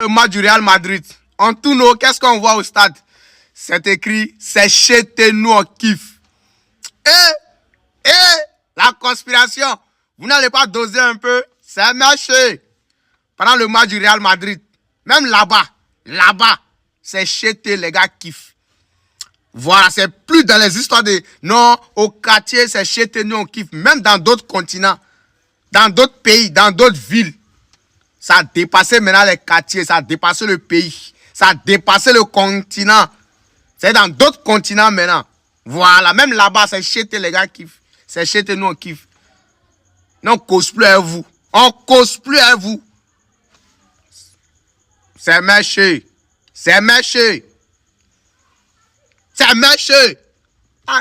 Le match du Real Madrid. En tout nos, qu'est-ce qu'on voit au stade? C'est écrit, c'est chez nous, on kiffe. La conspiration. Vous n'allez pas doser un peu? C'est marché. Pendant le match du Real Madrid. Même là-bas, c'est chez les gars kiffent. Voilà, c'est plus dans les histoires de non, au quartier, c'est chez nous, on kiffe. Même dans d'autres continents, dans d'autres pays, dans d'autres villes. Ça a dépassé maintenant les quartiers, ça a dépassé le pays, ça a dépassé le continent. C'est dans d'autres continents maintenant. Voilà, même là-bas, c'est chez les gars kiffent. C'est chez nous, on kiffe. Non, on cause plus à vous. On cause plus à vous. C'est méché. C'est méché. C'est méché. Vous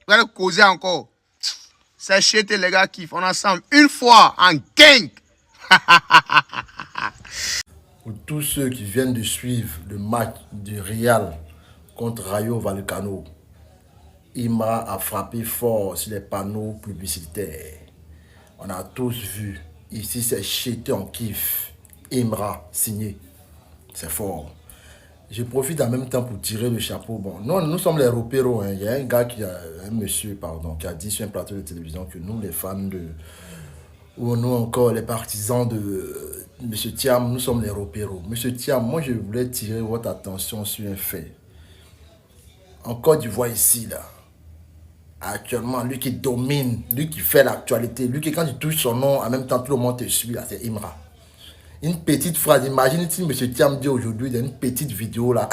allez causer encore. C'est chez les gars qui font ensemble une fois en gang. Pour tous ceux qui viennent de suivre le match du Real contre Rayo Vallecano, Imra a frappé fort sur les panneaux publicitaires. On a tous vu. Ici, c'est Chété en kiff. Imra, signé. C'est fort. Je profite en même temps pour tirer le chapeau. Bon, nous sommes les repéros. Hein. Il y a un monsieur, qui a dit sur un plateau de télévision que nous, les fans ou nous encore, les partisans de M. Thiam, nous sommes les repéros. M. Thiam, moi, je voulais tirer votre attention sur un fait. En Côte d'Ivoire, ici, là, actuellement, lui qui domine, lui qui fait l'actualité, lui qui, quand il touche son nom, en même temps, tout le monde te suit, là, c'est Imra. Une petite phrase, imagine si M. Thiam dit aujourd'hui dans une petite vidéo là,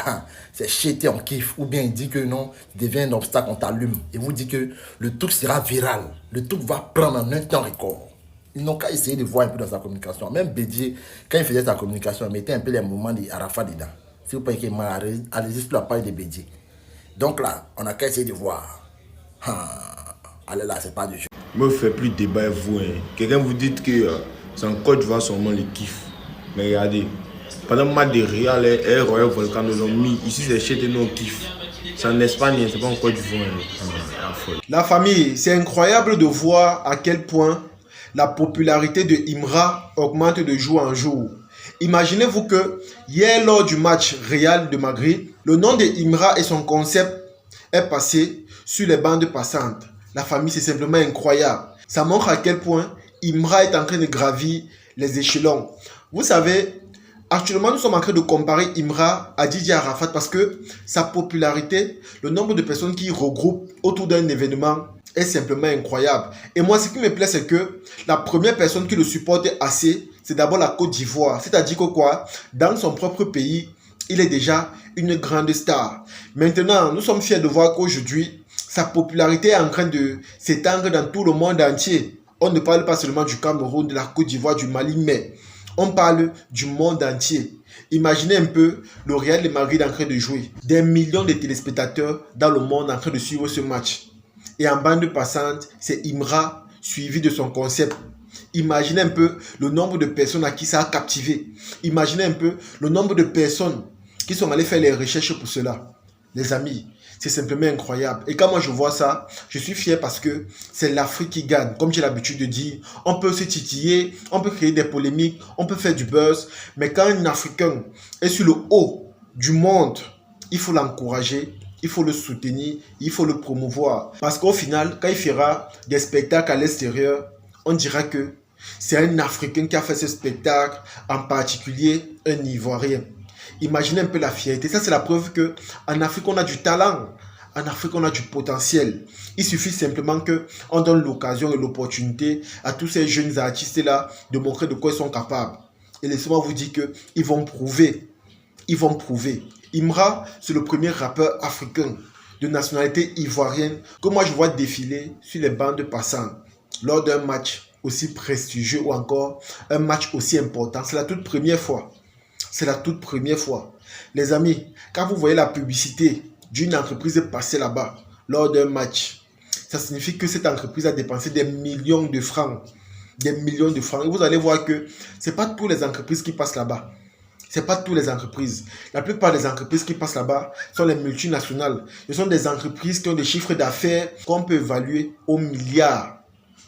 c'est Chété en kiff, ou bien il dit que non, il devient un obstacle, on t'allume. Et vous dit que le truc sera viral, le truc va prendre en un temps record. Ils n'ont qu'à essayer de voir un peu dans sa communication. Même Bédier, quand il faisait sa communication, il mettait un peu les moments d'Arafat dedans. Si vous pensez qu'il allez juste la page de Bédier. Donc là, on n'a qu'à essayer de voir. Allez là, c'est pas du jeu. Ne me faites plus débat avec vous. Hein. Quelqu'un vous dit que c'est en Côte d'Ivoire seulement les kiffs. Mais regardez, pendant le match de Real et Royal Volcan nous ont mis, ici c'est chez nous kiff. C'est en Espagne, c'est pas en Côte d'Ivoire. La famille, c'est incroyable de voir à quel point la popularité de Imra augmente de jour en jour. Imaginez-vous que hier lors du match Real de Madrid, le nom de Imra et son concept est passé sur les bandes passantes. La famille, c'est simplement incroyable. Ça montre à quel point Imra est en train de gravir les échelons. Vous savez, actuellement, nous sommes en train de comparer Imra à Didier Arafat parce que sa popularité, le nombre de personnes qui regroupent autour d'un événement est simplement incroyable. Et moi, ce qui me plaît, c'est que la première personne qui le supporte assez, c'est d'abord la Côte d'Ivoire. C'est-à-dire que quoi, dans son propre pays, il est déjà une grande star. Maintenant, nous sommes fiers de voir qu'aujourd'hui, sa popularité est en train de s'étendre dans tout le monde entier. On ne parle pas seulement du Cameroun, de la Côte d'Ivoire, du Mali, mais on parle du monde entier. Imaginez un peu le Real de Madrid en train de jouer. Des millions de téléspectateurs dans le monde en train de suivre ce match. Et en bande passante, c'est Imra suivi de son concept. Imaginez un peu le nombre de personnes à qui ça a captivé. Imaginez un peu le nombre de personnes qui sont allées faire les recherches pour cela. Les amis, c'est simplement incroyable. Et quand moi je vois ça, je suis fier parce que c'est l'Afrique qui gagne. Comme j'ai l'habitude de dire, on peut se titiller, on peut créer des polémiques, on peut faire du buzz. Mais quand un Africain est sur le haut du monde, il faut l'encourager, il faut le soutenir, il faut le promouvoir. Parce qu'au final, quand il fera des spectacles à l'extérieur, on dira que c'est un Africain qui a fait ce spectacle, en particulier un Ivoirien. Imaginez un peu la fierté. Ça, c'est la preuve qu'en Afrique, on a du talent. En Afrique, on a du potentiel. Il suffit simplement qu'on donne l'occasion et l'opportunité à tous ces jeunes artistes-là de montrer de quoi ils sont capables. Et laissez-moi vous dire qu'ils vont prouver. Ils vont prouver. Imra, c'est le premier rappeur africain de nationalité ivoirienne que moi je vois défiler sur les bandes passantes lors d'un match aussi prestigieux ou encore un match aussi important. C'est la toute première fois. C'est la toute première fois. Les amis, quand vous voyez la publicité d'une entreprise passer là-bas lors d'un match, ça signifie que cette entreprise a dépensé des millions de francs. Des millions de francs. Et vous allez voir que ce n'est pas toutes les entreprises qui passent là-bas. Ce n'est pas toutes les entreprises. La plupart des entreprises qui passent là-bas sont les multinationales. Ce sont des entreprises qui ont des chiffres d'affaires qu'on peut évaluer aux milliards.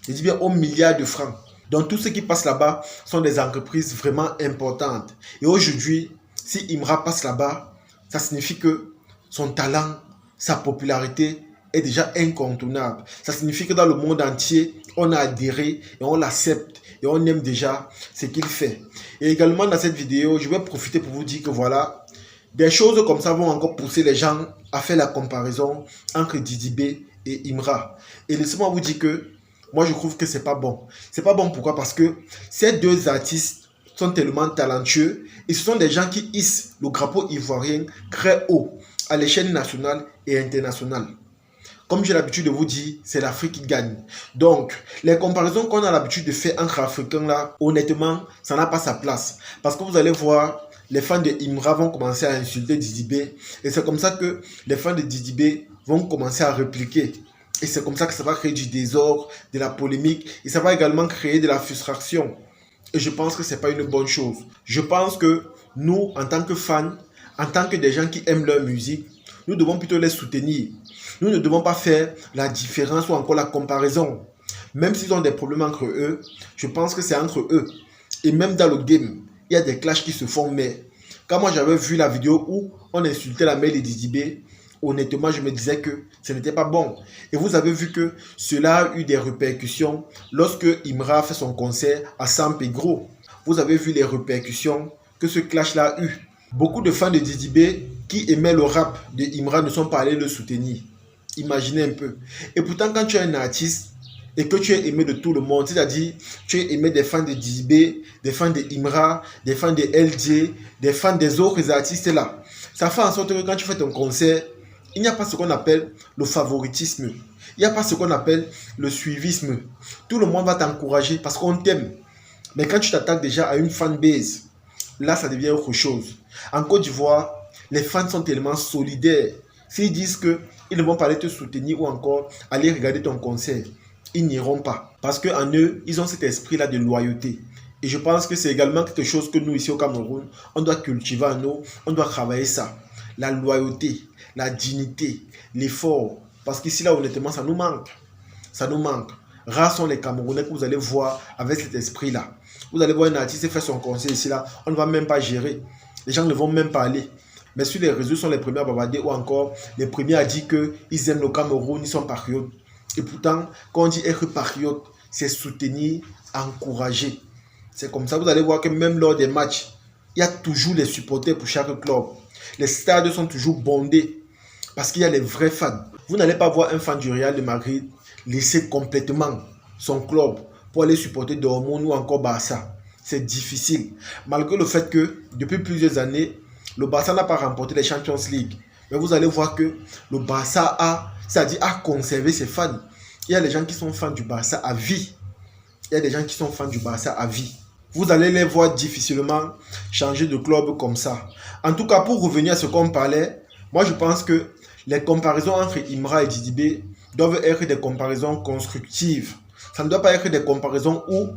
Je dis bien aux milliards de francs. Donc tous ceux qui passent là-bas sont des entreprises vraiment importantes. Et aujourd'hui, si Imra passe là-bas, ça signifie que son talent, sa popularité est déjà incontournable. Ça signifie que dans le monde entier, on a adhéré et on l'accepte et on aime déjà ce qu'il fait. Et également dans cette vidéo, je vais profiter pour vous dire que voilà, des choses comme ça vont encore pousser les gens à faire la comparaison entre Didi B et Imra. Et laissez-moi vous dire que moi je trouve que c'est pas bon. C'est pas bon pourquoi? Parce que ces deux artistes sont tellement talentueux et ce sont des gens qui hissent le drapeau ivoirien très haut à l'échelle nationale et internationale. Comme j'ai l'habitude de vous dire, c'est l'Afrique qui gagne. Donc, les comparaisons qu'on a l'habitude de faire entre Africains là, honnêtement, ça n'a pas sa place. Parce que vous allez voir, les fans de Imra vont commencer à insulter Didi B. Et c'est comme ça que les fans de Didi B vont commencer à répliquer. Et c'est comme ça que ça va créer du désordre, de la polémique. Et ça va également créer de la frustration. Et je pense que ce n'est pas une bonne chose. Je pense que nous, en tant que fans, en tant que des gens qui aiment leur musique, nous devons plutôt les soutenir. Nous ne devons pas faire la différence ou encore la comparaison. Même s'ils ont des problèmes entre eux, je pense que c'est entre eux. Et même dans le game, il y a des clashs qui se font. Mais quand moi j'avais vu la vidéo où on insultait la mère de Didi B, honnêtement, je me disais que ce n'était pas bon. Et vous avez vu que cela a eu des répercussions lorsque Imra a fait son concert à San Pedro. Vous avez vu les répercussions que ce clash-là a eu. Beaucoup de fans de Didi B qui aimaient le rap de Imra ne sont pas allés le soutenir. Imaginez un peu. Et pourtant, quand tu es un artiste et que tu es aimé de tout le monde, c'est-à-dire tu es aimé des fans de Didi B, des fans de Imra, des fans de LJ, des fans des autres artistes là, ça fait en sorte que quand tu fais ton concert, il n'y a pas ce qu'on appelle le favoritisme. Il n'y a pas ce qu'on appelle le suivisme. Tout le monde va t'encourager parce qu'on t'aime. Mais quand tu t'attaques déjà à une fanbase, là, ça devient autre chose. En Côte d'Ivoire, les fans sont tellement solidaires. S'ils disent qu'ils ne vont pas aller te soutenir ou encore aller regarder ton concert, ils n'iront pas. Parce qu'en eux, ils ont cet esprit-là de loyauté. Et je pense que c'est également quelque chose que nous, ici au Cameroun, on doit cultiver en nous, on doit travailler ça. La loyauté, la dignité, l'effort. Parce qu'ici, là, honnêtement, ça nous manque. Ça nous manque. Rares sont les Camerounais que vous allez voir avec cet esprit-là. Vous allez voir un artiste faire son concert ici, là, on ne va même pas gérer. Les gens ne vont même pas aller. Mais sur les réseaux, sont les premiers à bavarder ou encore les premiers à dire qu'ils aiment le Cameroun, ils sont patriotes. Et pourtant, quand on dit être patriote, c'est soutenir, encourager. C'est comme ça, vous allez voir que même lors des matchs, il y a toujours les supporters pour chaque club. Les stades sont toujours bondés parce qu'il y a les vrais fans. Vous n'allez pas voir un fan du Real de Madrid laisser complètement son club pour aller supporter Dortmund ou encore Barça. C'est difficile. Malgré le fait que depuis plusieurs années, le Barça n'a pas remporté les Champions League. Mais vous allez voir que le Barça a conservé ses fans. Il y a des gens qui sont fans du Barça à vie. Il y a des gens qui sont fans du Barça à vie. Vous allez les voir difficilement changer de club comme ça. En tout cas, pour revenir à ce qu'on parlait, moi je pense que les comparaisons entre Imra et Didi B doivent être des comparaisons constructives. Ça ne doit pas être des comparaisons où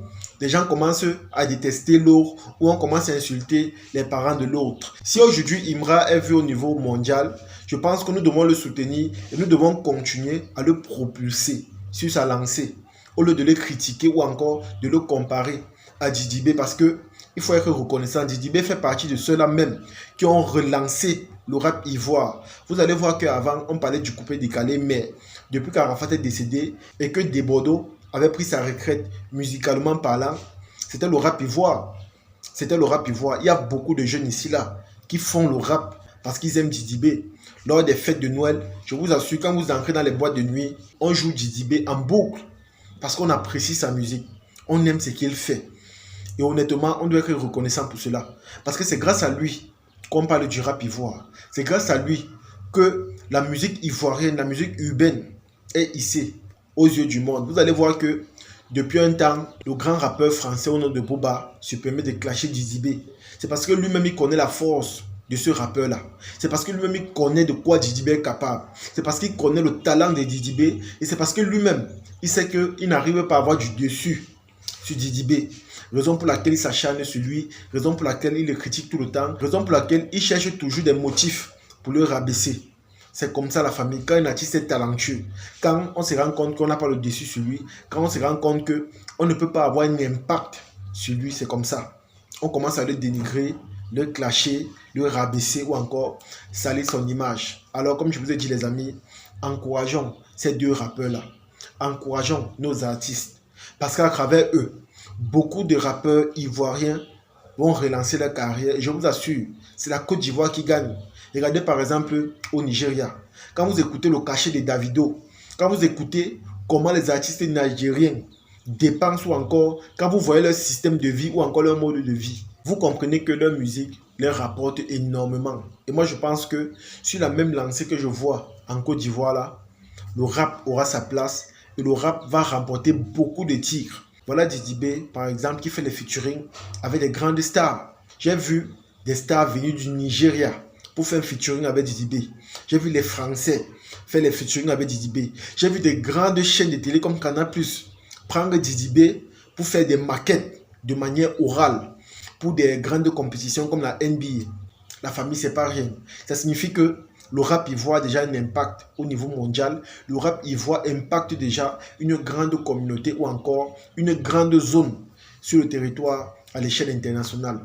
les gens commencent à détester l'autre, où on commence à insulter les parents de l'autre. Si aujourd'hui Imra est vu au niveau mondial, je pense que nous devons le soutenir et nous devons continuer à le propulser sur sa lancée, au lieu de le critiquer ou encore de le comparer à Didi B, parce que il faut être reconnaissant. Didi B fait partie de ceux-là même qui ont relancé le rap ivoire. Vous allez voir qu'avant, on parlait du coupé décalé, mais depuis qu'Arafat est décédé et que Desbordeaux avait pris sa retraite musicalement parlant, c'était le rap ivoire. C'était le rap ivoire. Il y a beaucoup de jeunes ici là qui font le rap parce qu'ils aiment Didi B. Lors des fêtes de Noël, je vous assure, quand vous entrez dans les boîtes de nuit, on joue Didi B en boucle parce qu'on apprécie sa musique. On aime ce qu'il fait. Et honnêtement, on doit être reconnaissant pour cela. Parce que c'est grâce à lui qu'on parle du rap ivoire. C'est grâce à lui que la musique ivoirienne, la musique urbaine est ici, aux yeux du monde. Vous allez voir que depuis un temps, le grand rappeur français au nom de Booba se permet de clasher Didi B. C'est parce que lui-même, il connaît la force de ce rappeur-là. C'est parce que lui-même, il connaît de quoi Didi B est capable. C'est parce qu'il connaît le talent de Didi B. Et c'est parce que lui-même, il sait qu'il n'arrive pas à avoir du dessus sur Didi B. Raison pour laquelle il s'acharne sur lui, raison pour laquelle il le critique tout le temps, raison pour laquelle il cherche toujours des motifs pour le rabaisser. C'est comme ça la famille. Quand un artiste est talentueux, quand on se rend compte qu'on n'a pas le dessus sur lui, quand on se rend compte on ne peut pas avoir un impact sur lui, c'est comme ça. On commence à le dénigrer, le clasher, le rabaisser ou encore salir son image. Alors, comme je vous ai dit, les amis, encourageons ces deux rappeurs-là. Encourageons nos artistes. Parce qu'à travers eux, beaucoup de rappeurs ivoiriens vont relancer leur carrière. Et je vous assure, c'est la Côte d'Ivoire qui gagne. Regardez par exemple au Nigeria. Quand vous écoutez le cachet de Davido, quand vous écoutez comment les artistes nigériens dépensent ou encore quand vous voyez leur système de vie ou encore leur mode de vie, vous comprenez que leur musique leur rapporte énormément. Et moi, je pense que sur la même lancée que je vois en Côte d'Ivoire, là, le rap aura sa place et le rap va remporter beaucoup de titres. Voilà Didi B, par exemple, qui fait les featuring avec des grandes stars. J'ai vu des stars venus du Nigeria pour faire un featuring avec Didi B. J'ai vu les Français faire les featuring avec Didi B. J'ai vu des grandes chaînes de télé comme Canal+ prendre Didi B pour faire des maquettes de manière orale pour des grandes compétitions comme la NBA. La famille, c'est pas rien. Ça signifie que le rap ivoire a déjà un impact au niveau mondial. Le rap ivoire impacte déjà une grande communauté ou encore une grande zone sur le territoire à l'échelle internationale.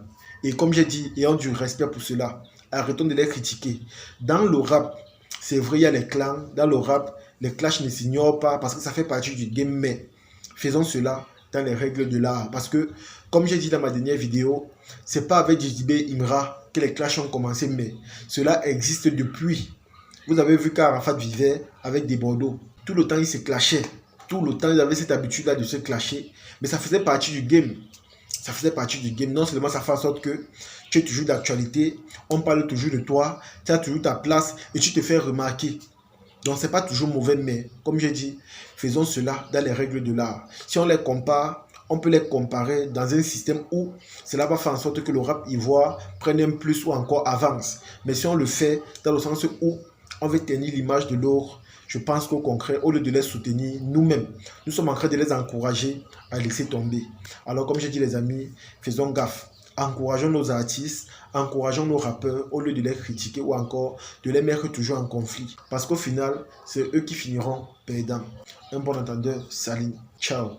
Et comme j'ai dit, ayant du respect pour cela, arrêtons de les critiquer. Dans le rap, c'est vrai, il y a les clans. Dans le rap, les clashs ne s'ignorent pas parce que ça fait partie du game. Mais faisons cela dans les règles de l'art. Parce que, comme j'ai dit dans ma dernière vidéo, c'est pas avec Didi B, Imra que les clashs ont commencé, mais cela existe depuis. Vous avez vu qu'Arafat vivait avec des Bordeaux. Tout le temps, il se clashait. Tout le temps, ils avaient cette habitude-là de se clasher. Mais ça faisait partie du game. Ça faisait partie du game. Non seulement ça fait en sorte que tu es toujours d'actualité, on parle toujours de toi, tu as toujours ta place et tu te fais remarquer. Donc, ce n'est pas toujours mauvais, mais comme j'ai dit, faisons cela dans les règles de l'art. Si on les compare, on peut les comparer dans un système où cela va faire en sorte que le rap ivoire prenne un plus ou encore avance. Mais si on le fait dans le sens où on veut tenir l'image de l'or, je pense qu'au concret, au lieu de les soutenir nous-mêmes, nous sommes en train de les encourager à laisser tomber. Alors, comme j'ai dit les amis, faisons gaffe. Encourageons nos artistes, encourageons nos rappeurs au lieu de les critiquer ou encore de les mettre toujours en conflit. Parce qu'au final, c'est eux qui finiront perdants. Un bon entendeur, salut, ciao.